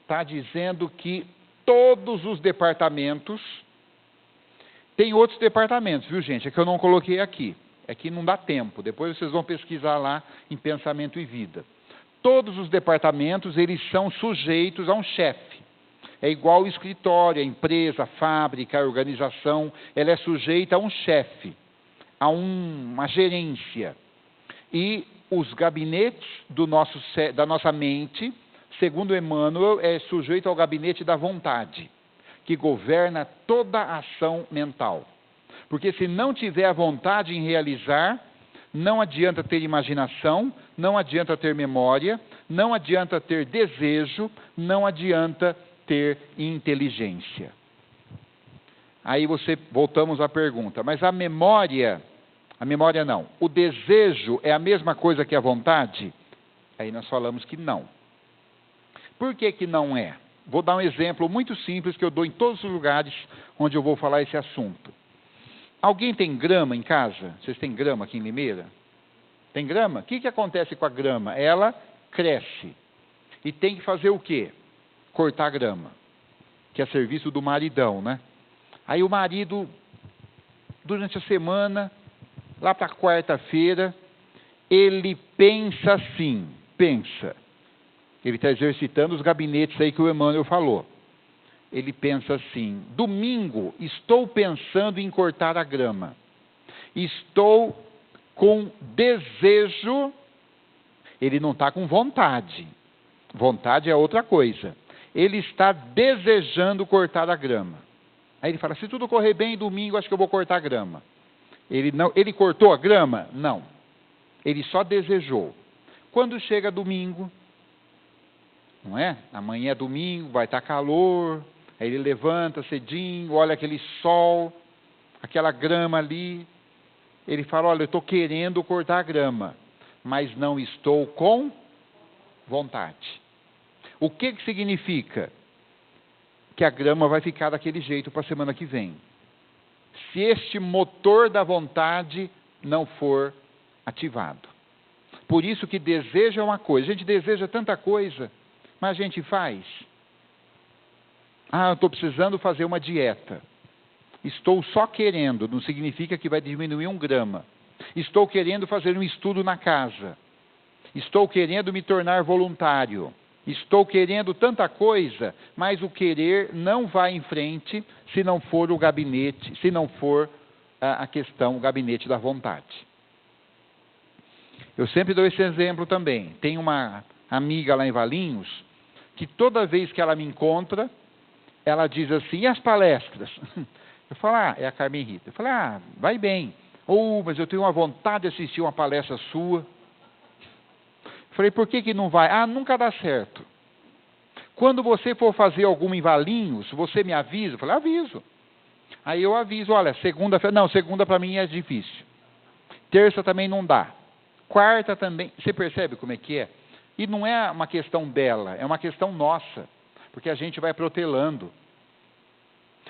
está dizendo que todos os departamentos, tem outros departamentos, viu gente? É que eu não coloquei aqui. É que não dá tempo. Depois vocês vão pesquisar lá em Pensamento e Vida. Todos os departamentos, eles são sujeitos a um chefe. É igual o escritório, a empresa, a fábrica, a organização, ela é sujeita a um chefe, a uma gerência. E os gabinetes da nossa mente, segundo Emmanuel, é sujeito ao gabinete da vontade, que governa toda a ação mental. Porque se não tiver a vontade em realizar, não adianta ter imaginação, não adianta ter memória, não adianta ter desejo, não adianta ter inteligência. Aí voltamos à pergunta, mas a memória não, o desejo é a mesma coisa que a vontade? Aí nós falamos que não. Por que não é? Vou dar um exemplo muito simples que eu dou em todos os lugares onde eu vou falar esse assunto. Alguém tem grama em casa? Vocês têm grama aqui em Limeira? Tem grama? O que acontece com a grama? Ela cresce. E tem que fazer o quê? Cortar a grama. Que é serviço do maridão, né? Aí o marido, durante a semana, lá para quarta-feira, ele pensa assim, Ele está exercitando os gabinetes aí que o Emmanuel falou. Ele pensa assim, domingo estou pensando em cortar a grama. Estou com desejo, ele não está com vontade. Vontade é outra coisa. ele está desejando cortar a grama. Aí ele fala, se tudo correr bem, domingo acho que eu vou cortar a grama. Ele cortou a grama? Não. Ele só desejou. Quando chega domingo, não é? Amanhã é domingo, vai estar calor, aí ele levanta cedinho, olha aquele sol, aquela grama ali, ele fala, olha, eu estou querendo cortar a grama, mas não estou com vontade. O que significa? Que a grama vai ficar daquele jeito para a semana que vem. Se este motor da vontade não for ativado. Por isso que deseja uma coisa. A gente deseja tanta coisa, mas a gente faz. Ah, eu estou precisando fazer uma dieta. Estou só querendo, não significa que vai diminuir 1 grama. Estou querendo fazer um estudo na casa. Estou querendo me tornar voluntário. Estou querendo tanta coisa, mas o querer não vai em frente se não for o gabinete, se não for a questão, o gabinete da vontade. Eu sempre dou esse exemplo também. Tem uma amiga lá em Valinhos, que toda vez que ela me encontra, ela diz assim, e as palestras? Eu falo, é a Carmen Rita. Eu falo, vai bem. Mas eu tenho uma vontade de assistir uma palestra sua. Falei, por que não vai? Nunca dá certo. Quando você for fazer alguma em Valinhos, você me avisa? Eu falei, aviso. Aí eu aviso, olha, segunda-feira, não, segunda para mim é difícil. Terça também não dá. Quarta também, você percebe como é que é? E não é uma questão dela, é uma questão nossa, porque a gente vai protelando.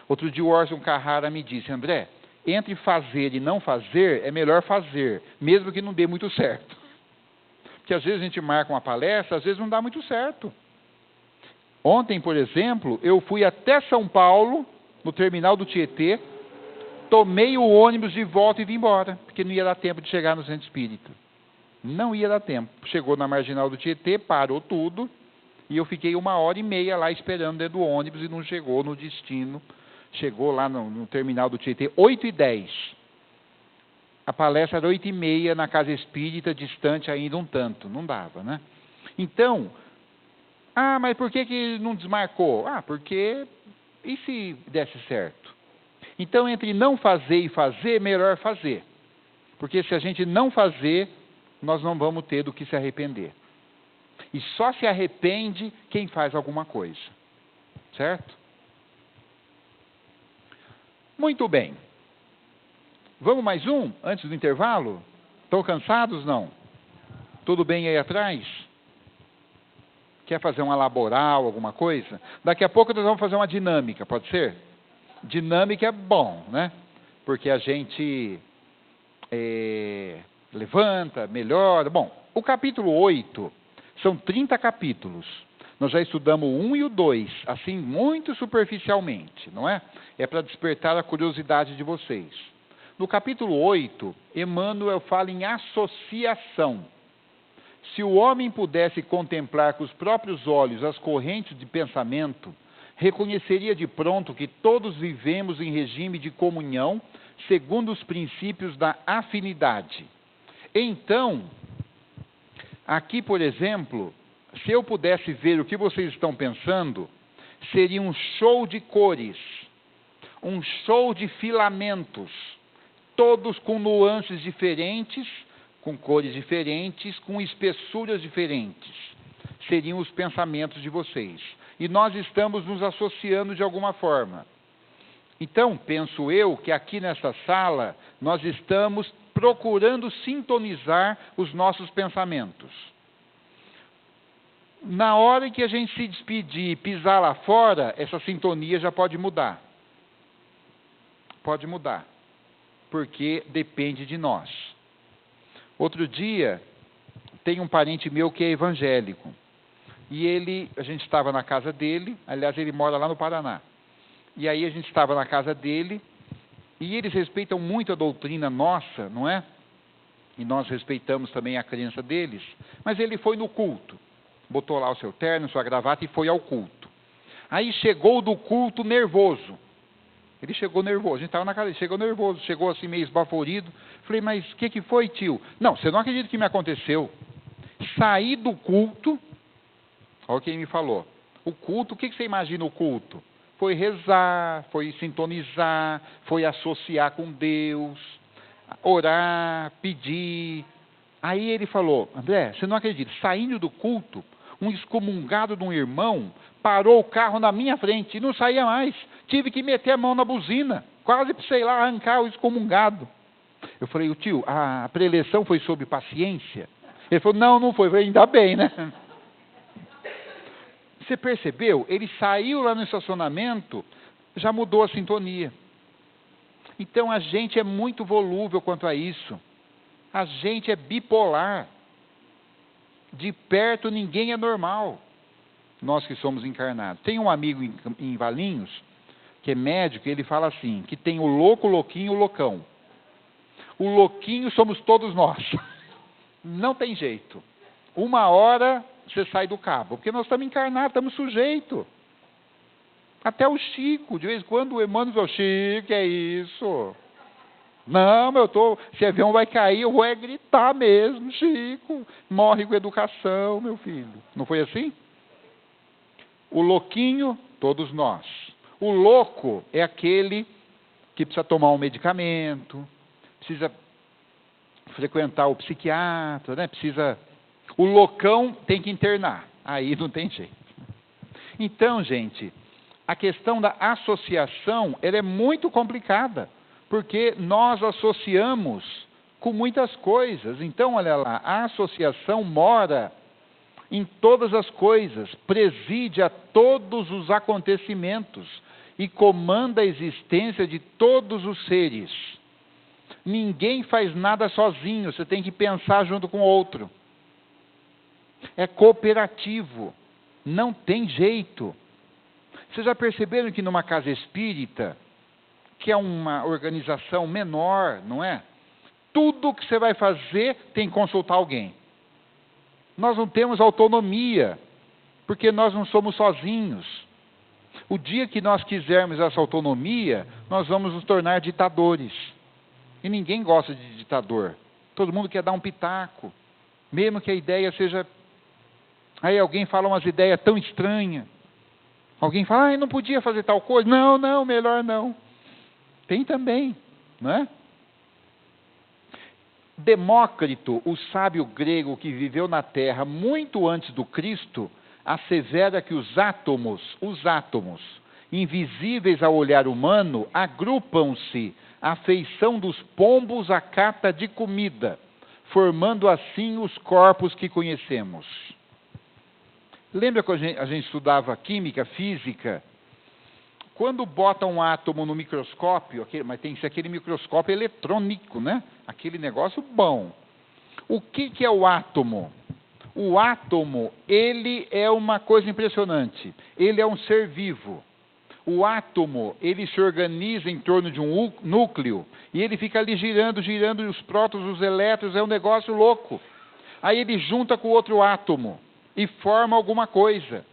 Outro dia o Orson Carrara me disse, André, entre fazer e não fazer, é melhor fazer, mesmo que não dê muito certo. Porque às vezes a gente marca uma palestra, às vezes não dá muito certo. Ontem, por exemplo, eu fui até São Paulo, no terminal do Tietê, tomei o ônibus de volta e vim embora, porque não ia dar tempo de chegar no centro espírita. Não ia dar tempo. Chegou na marginal do Tietê, parou tudo, e eu fiquei 1h30 lá esperando dentro do ônibus e não chegou no destino. Chegou lá no terminal do Tietê, 8h10. A palestra era 8h30 na casa espírita, distante ainda um tanto. Não dava, né? Então, mas por que não desmarcou? Porque, e se desse certo? Então, entre não fazer e fazer, melhor fazer. Porque se a gente não fazer, nós não vamos ter do que se arrepender. E só se arrepende quem faz alguma coisa. Certo? Muito bem. Vamos mais um, antes do intervalo? Estão cansados, não? Tudo bem aí atrás? Quer fazer uma laboral, alguma coisa? Daqui a pouco nós vamos fazer uma dinâmica, pode ser? Dinâmica é bom, né? Porque a gente levanta, melhora. Bom, o capítulo 8 são 30 capítulos. Nós já estudamos o 1 e o 2, assim, muito superficialmente, não é? É para despertar a curiosidade de vocês. No capítulo 8, Emmanuel fala em associação. Se o homem pudesse contemplar com os próprios olhos as correntes de pensamento, reconheceria de pronto que todos vivemos em regime de comunhão, segundo os princípios da afinidade. Então, aqui, por exemplo, se eu pudesse ver o que vocês estão pensando, seria um show de cores, um show de filamentos, todos com nuances diferentes, com cores diferentes, com espessuras diferentes. Seriam os pensamentos de vocês. E nós estamos nos associando de alguma forma. Então, penso eu que aqui nessa sala, nós estamos procurando sintonizar os nossos pensamentos. Na hora em que a gente se despedir e pisar lá fora, essa sintonia já pode mudar. Pode mudar. Porque depende de nós. Outro dia, tem um parente meu que é evangélico. E a gente estava na casa dele, aliás, ele mora lá no Paraná. E aí a gente estava na casa dele, e eles respeitam muito a doutrina nossa, não é? E nós respeitamos também a crença deles. Mas ele foi no culto. Botou lá o seu terno, sua gravata e foi ao culto. Aí chegou do culto nervoso. Ele chegou nervoso, a gente estava na casa, ele chegou nervoso, chegou assim meio esbaforido. Falei, mas o que foi, tio? Não, você não acredita que me aconteceu. Saí do culto, olha quem me falou. O culto, o que você imagina o culto? Foi rezar, foi sintonizar, foi associar com Deus, orar, pedir. Aí ele falou, André, você não acredita, saindo do culto, um excomungado de um irmão parou o carro na minha frente e não saía mais. Tive que meter a mão na buzina, quase, sei lá, arrancar o excomungado. Eu falei, tio, a preleção foi sob paciência? Ele falou, não foi. Eu falei, ainda bem, né? Você percebeu? Ele saiu lá no estacionamento, já mudou a sintonia. Então a gente é muito volúvel quanto a isso. A gente é bipolar. De perto ninguém é normal. Nós que somos encarnados. Tem um amigo em Valinhos, que é médico, e ele fala assim, que tem o louco, o louquinho e o loucão. O louquinho somos todos nós. Não tem jeito. Uma hora você sai do cabo, porque nós estamos encarnados, estamos sujeitos. Até o Chico, de vez em quando o Emmanuel fala, Chico, é isso? Não, se o avião vai cair, eu vou gritar mesmo, Chico. Morre com educação, meu filho. Não foi assim? O louquinho, todos nós. O louco é aquele que precisa tomar um medicamento, precisa frequentar o psiquiatra, né? O loucão tem que internar, aí não tem jeito. Então, gente, a questão da associação, ela é muito complicada, porque nós associamos com muitas coisas. Então, olha lá, a associação mora em todas as coisas, preside a todos os acontecimentos e comanda a existência de todos os seres. Ninguém faz nada sozinho, você tem que pensar junto com o outro. É cooperativo, não tem jeito. Vocês já perceberam que numa casa espírita, que é uma organização menor, não é? Tudo que você vai fazer tem que consultar alguém. Nós não temos autonomia, porque nós não somos sozinhos. O dia que nós quisermos essa autonomia, nós vamos nos tornar ditadores. E ninguém gosta de ditador. Todo mundo quer dar um pitaco. Mesmo que a ideia seja... Aí alguém fala umas ideias tão estranhas. Alguém fala, não podia fazer tal coisa. Não, melhor não. Tem também, não é? Demócrito, o sábio grego que viveu na Terra muito antes do Cristo, assevera que os átomos, invisíveis ao olhar humano, agrupam-se à feição dos pombos à cata de comida, formando assim os corpos que conhecemos. Lembra quando a gente estudava química, física? Quando bota um átomo no microscópio, mas tem que ser aquele microscópio eletrônico, né? Aquele negócio bom. O que é o átomo? O átomo, ele é uma coisa impressionante. Ele é um ser vivo. O átomo, ele se organiza em torno de um núcleo e ele fica ali girando os prótons, os elétrons, é um negócio louco. Aí ele junta com outro átomo e forma alguma coisa.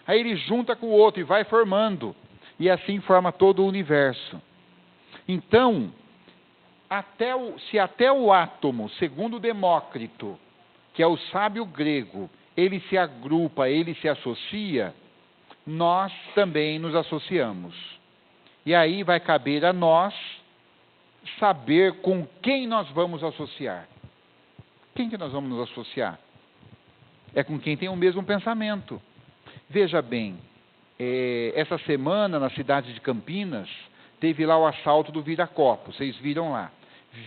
Aí ele junta com o outro e vai formando. E assim forma todo o universo. Então, se até o átomo, segundo Demócrito, que é o sábio grego, ele se agrupa, ele se associa, nós também nos associamos. E aí vai caber a nós saber com quem nós vamos associar. Quem que nós vamos nos associar? É com quem tem o mesmo pensamento. Veja bem, essa semana na cidade de Campinas, teve lá o assalto do Viracopos, vocês viram lá.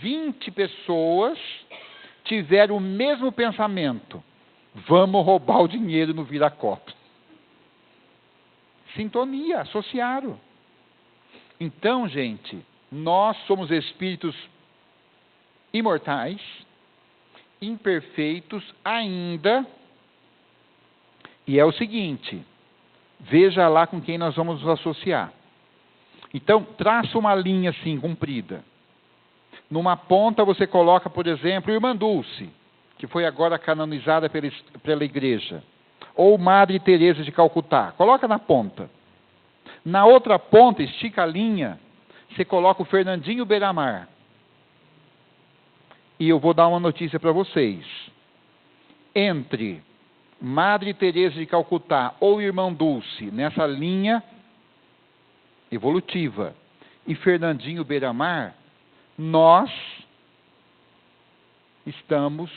20 pessoas tiveram o mesmo pensamento. Vamos roubar o dinheiro no Viracopos. Sintonia, associaram. Então, gente, nós somos espíritos imortais, imperfeitos ainda, e é o seguinte, veja lá com quem nós vamos nos associar. Então, traça uma linha assim, comprida. Numa ponta você coloca, por exemplo, Irmã Dulce, que foi agora canonizada pela igreja. Ou Madre Teresa de Calcutá. Coloca na ponta. Na outra ponta, estica a linha, você coloca o Fernandinho Beiramar. E eu vou dar uma notícia para vocês. Entre Madre Teresa de Calcutá ou Irmã Dulce, nessa linha evolutiva, e Fernandinho Beiramar, nós estamos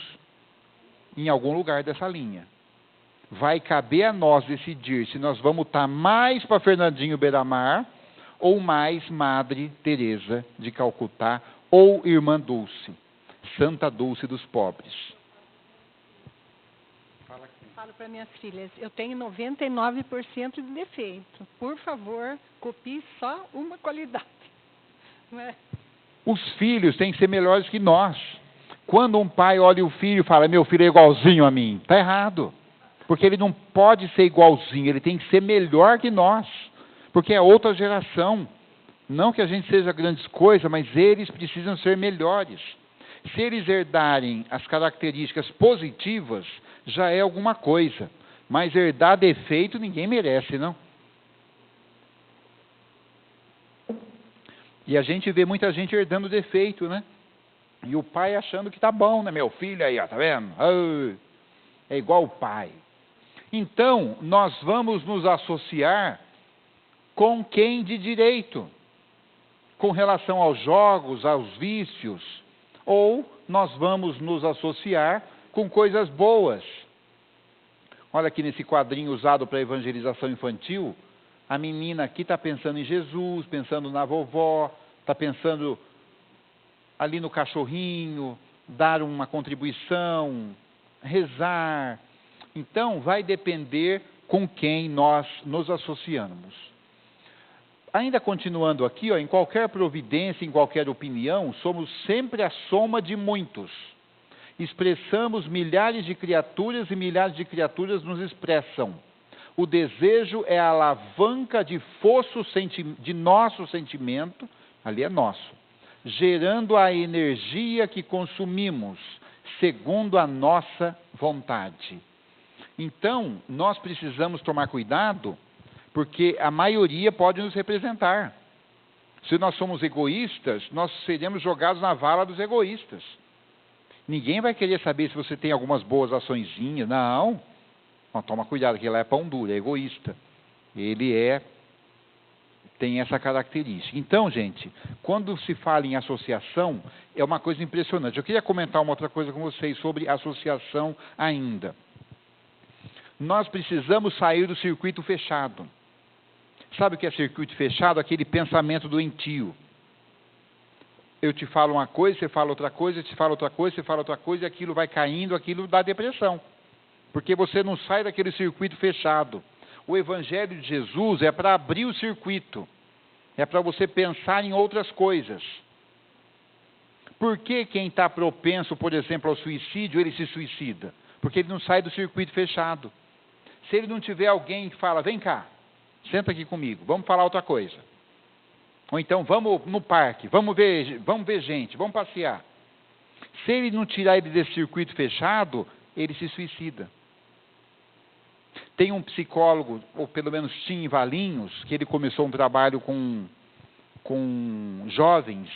em algum lugar dessa linha. Vai caber a nós decidir se nós vamos estar mais para Fernandinho Beiramar ou mais Madre Teresa de Calcutá ou Irmã Dulce, Santa Dulce dos pobres. Falo para minhas filhas, eu tenho 99% de defeito. Por favor, copie só uma qualidade. Não é? Os filhos têm que ser melhores que nós. Quando um pai olha o filho e fala, meu filho é igualzinho a mim, está errado. Porque ele não pode ser igualzinho, ele tem que ser melhor que nós. Porque é outra geração. Não que a gente seja grandes coisas, mas eles precisam ser melhores. Se eles herdarem as características positivas, já é alguma coisa. Mas herdar defeito ninguém merece, não? E a gente vê muita gente herdando defeito, né? E o pai achando que tá bom, né? Meu filho aí, ó, tá vendo? É igual o pai. Então, nós vamos nos associar com quem de direito? Com relação aos jogos, aos vícios, ou nós vamos nos associar com coisas boas. Olha aqui nesse quadrinho usado para evangelização infantil, a menina aqui está pensando em Jesus, pensando na vovó, está pensando ali no cachorrinho, dar uma contribuição, rezar. Então, vai depender com quem nós nos associamos. Ainda continuando aqui, ó, em qualquer providência, em qualquer opinião, somos sempre a soma de muitos. Expressamos milhares de criaturas e milhares de criaturas nos expressam. O desejo é a alavanca de fosso de nosso sentimento, ali é nosso, gerando a energia que consumimos, segundo a nossa vontade. Então, nós precisamos tomar cuidado, porque a maioria pode nos representar. Se nós somos egoístas, nós seremos jogados na vala dos egoístas. Ninguém vai querer saber se você tem algumas boas açõezinhas. Não. Não, toma cuidado, que lá é pão duro, é egoísta. Ele tem essa característica. Então, gente, quando se fala em associação, é uma coisa impressionante. Eu queria comentar uma outra coisa com vocês sobre associação ainda. Nós precisamos sair do circuito fechado. Sabe o que é circuito fechado? Aquele pensamento doentio. Eu te falo uma coisa, você fala outra coisa, eu te falo outra coisa, você fala outra coisa, e aquilo vai caindo, aquilo dá depressão. Porque você não sai daquele circuito fechado. O Evangelho de Jesus é para abrir o circuito. É para você pensar em outras coisas. Por que quem está propenso, por exemplo, ao suicídio, ele se suicida? Porque ele não sai do circuito fechado. Se ele não tiver alguém que fala, vem cá, senta aqui comigo, vamos falar outra coisa. Ou então, vamos no parque, vamos ver gente, vamos passear. Se ele não tirar ele desse circuito fechado, ele se suicida. Tem um psicólogo, ou pelo menos tinha em Valinhos, que ele começou um trabalho com jovens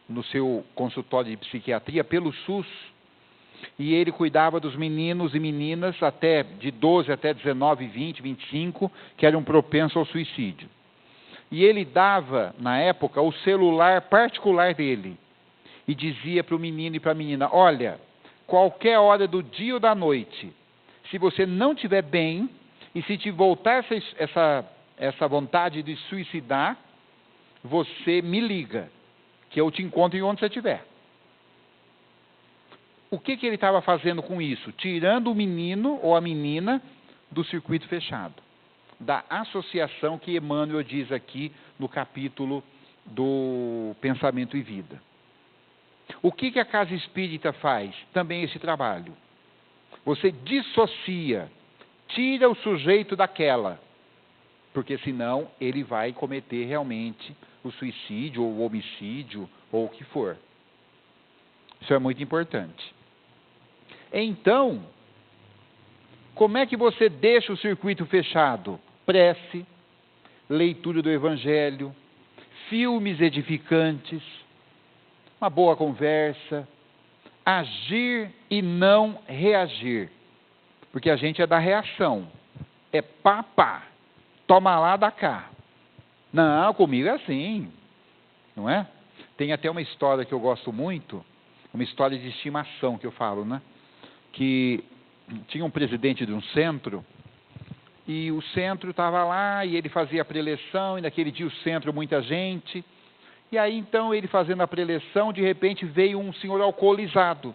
no seu consultório de psiquiatria pelo SUS. E ele cuidava dos meninos e meninas de 12 até 19, 20, 25, que eram propensos ao suicídio. E ele dava, na época, o celular particular dele. E dizia para o menino e para a menina, olha, qualquer hora do dia ou da noite, se você não estiver bem, e se te voltar essa vontade de suicidar, você me liga, que eu te encontro em onde você estiver. O que ele estava fazendo com isso? Tirando o menino ou a menina do circuito fechado, da associação que Emmanuel diz aqui no capítulo do Pensamento e Vida. O que a Casa Espírita faz? Também esse trabalho. Você dissocia, tira o sujeito daquela, porque senão ele vai cometer realmente o suicídio ou o homicídio ou o que for. Isso é muito importante. Então, como é que você deixa o circuito fechado? Prece, leitura do Evangelho, filmes edificantes, uma boa conversa, agir e não reagir. Porque a gente é da reação. É pá, pá. Toma lá, dá cá. Não, comigo é assim. Não é? Tem até uma história que eu gosto muito, uma história de estimação que eu falo, né? Que tinha um presidente de um centro, e o centro estava lá, e ele fazia a preleção, e naquele dia o centro, muita gente. E aí, então, ele fazendo a preleção, de repente veio um senhor alcoolizado,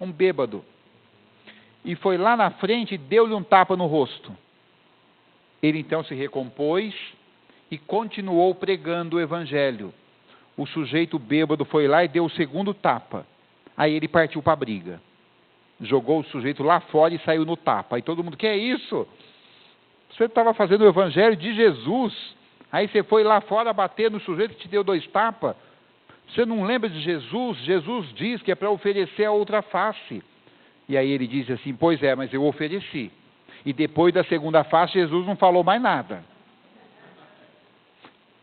um bêbado. E foi lá na frente e deu-lhe um tapa no rosto. Ele, então, se recompôs e continuou pregando o evangelho. O sujeito bêbado foi lá e deu o segundo tapa. Aí ele partiu para a briga. Jogou o sujeito lá fora e saiu no tapa. Aí todo mundo, que é isso? Você estava fazendo o evangelho de Jesus. Aí você foi lá fora bater no sujeito que te deu 2 tapas. Você não lembra de Jesus? Jesus diz que é para oferecer a outra face. E aí ele diz assim, pois é, mas eu ofereci. E depois da segunda face, Jesus não falou mais nada.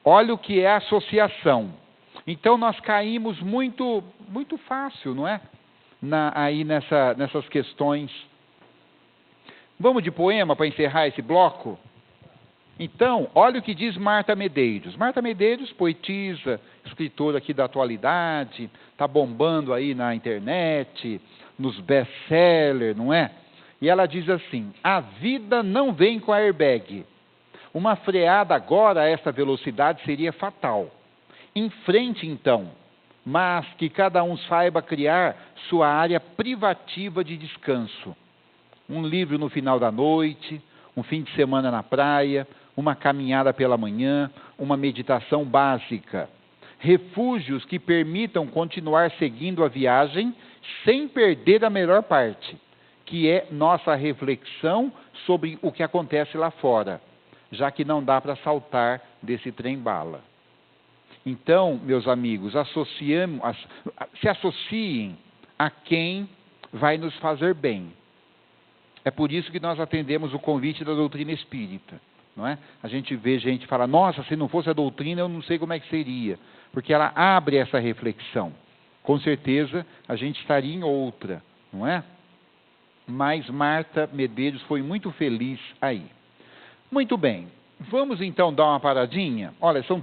Olha o que é a associação. Então nós caímos muito fácil, não é? Aí nessas questões. Vamos de poema para encerrar esse bloco? Então, olha o que diz Marta Medeiros. Marta Medeiros, poetisa, escritora aqui da atualidade, está bombando aí na internet, nos best-sellers, não é? E ela diz assim, a vida não vem com airbag. Uma freada agora a essa velocidade seria fatal. Em frente, então, mas que cada um saiba criar sua área privativa de descanso. Um livro no final da noite, um fim de semana na praia, uma caminhada pela manhã, uma meditação básica. Refúgios que permitam continuar seguindo a viagem sem perder a melhor parte, que é nossa reflexão sobre o que acontece lá fora, já que não dá para saltar desse trem-bala. Então, meus amigos, se associem a quem vai nos fazer bem. É por isso que nós atendemos o convite da doutrina espírita, não é? A gente vê gente falar, nossa, se não fosse a doutrina eu não sei como é que seria, porque ela abre essa reflexão. Com certeza a gente estaria em outra, não é? Mas Marta Medeiros foi muito feliz aí. Muito bem, vamos então dar uma paradinha? Olha, são